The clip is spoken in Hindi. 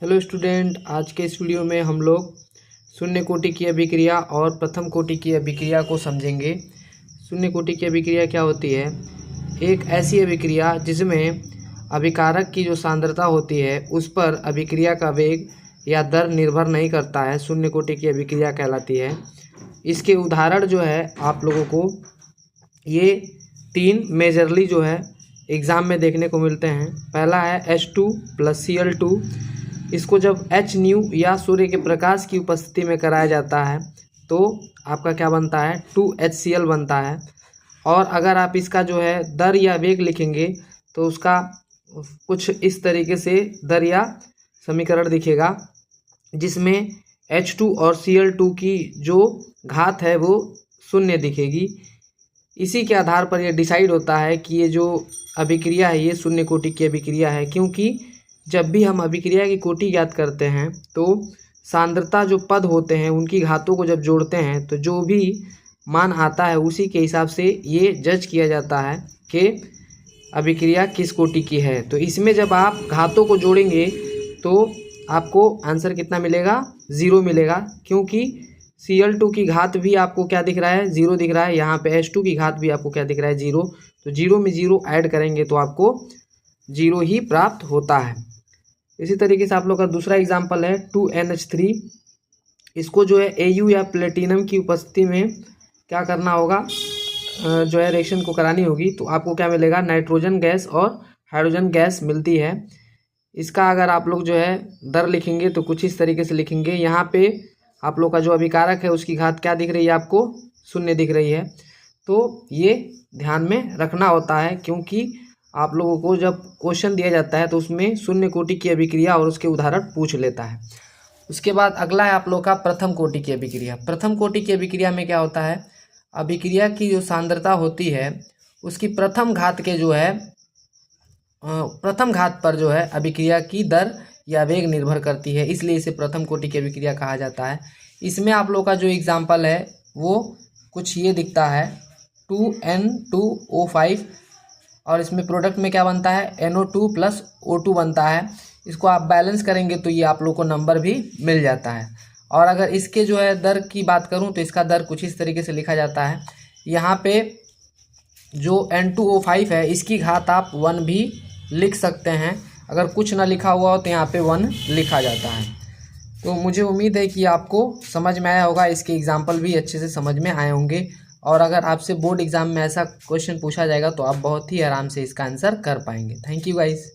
हेलो स्टूडेंट, आज के इस वीडियो में हम लोग शून्य कोटि की अभिक्रिया और प्रथम कोटि की अभिक्रिया को समझेंगे। शून्य कोटि की अभिक्रिया क्या होती है? एक ऐसी अभिक्रिया जिसमें अभिकारक की जो सांद्रता होती है उस पर अभिक्रिया का वेग या दर निर्भर नहीं करता है, शून्य कोटि की अभिक्रिया कहलाती है। इसके उदाहरण जो है आप लोगों को ये 3 मेजरली जो है एग्ज़ाम में देखने को मिलते हैं। पहला है H2 + Cl2। इसको जब H न्यू या सूर्य के प्रकाश की उपस्थिति में कराया जाता है तो आपका क्या बनता है, 2HCl बनता है। और अगर आप इसका जो है दर या वेग लिखेंगे तो उसका कुछ इस तरीके से दर या समीकरण दिखेगा, जिसमें H2 और Cl2 की जो घात है वो 0 दिखेगी। इसी के आधार पर यह डिसाइड होता है कि ये जो अभिक्रिया है ये शून्य कोटि की अभिक्रिया है, क्योंकि जब भी हम अभिक्रिया की कोटि ज्ञात करते हैं तो सांद्रता जो पद होते हैं उनकी घातों को जब जोड़ते हैं तो जो भी मान आता है उसी के हिसाब से ये जज किया जाता है कि अभिक्रिया किस कोटि की है। तो इसमें जब आप घातों को जोड़ेंगे तो आपको आंसर कितना मिलेगा, 0 मिलेगा, क्योंकि Cl2 की घात भी आपको क्या दिख रहा है, 0 दिख रहा है। यहाँ पे H2 की घात भी आपको क्या दिख रहा है, 0। तो 0 में 0 ऐड करेंगे तो आपको 0 ही प्राप्त होता है। इसी तरीके से आप लोग का दूसरा एग्जाम्पल है 2NH3। इसको जो है Au या प्लेटिनम की उपस्थिति में क्या करना होगा, जो है रिएक्शन को करानी होगी। तो आपको क्या मिलेगा, नाइट्रोजन गैस और हाइड्रोजन गैस मिलती है। इसका अगर आप लोग जो है दर लिखेंगे तो कुछ इस तरीके से लिखेंगे। यहाँ पे आप लोग का जो अभिकारक है उसकी घात क्या दिख रही है, आपको 0 दिख रही है। तो ये ध्यान में रखना होता है, क्योंकि आप लोगों को जब क्वेश्चन दिया जाता है तो उसमें शून्य कोटि की अभिक्रिया और उसके उदाहरण पूछ लेता है। उसके बाद अगला है आप लोग का प्रथम कोटि की अभिक्रिया। प्रथम कोटि की अभिक्रिया में क्या होता है, अभिक्रिया की जो सांद्रता होती है उसकी प्रथम घात के जो है प्रथम घात पर जो है अभिक्रिया की दर या वेग निर्भर करती है, इसलिए इसे प्रथम कोटि की अभिक्रिया कहा जाता है। इसमें आप लोग का जो एग्जाम्पल है वो कुछ ये दिखता है, 2N2O5 और इसमें प्रोडक्ट में क्या बनता है, NO2 + O2 बनता है। इसको आप बैलेंस करेंगे तो ये आप लोग को नंबर भी मिल जाता है। और अगर इसके जो है दर की बात करूं तो इसका दर कुछ इस तरीके से लिखा जाता है। यहाँ पे जो N2O5 है इसकी घात आप 1 भी लिख सकते हैं, अगर कुछ ना लिखा हुआ हो तो यहाँ पे 1 लिखा जाता है। तो मुझे उम्मीद है कि आपको समझ में आया होगा, इसके एग्जाम्पल भी अच्छे से समझ में आए होंगे। और अगर आपसे बोर्ड एग्जाम में ऐसा क्वेश्चन पूछा जाएगा तो आप बहुत ही आराम से इसका आंसर कर पाएंगे। Thank you guys.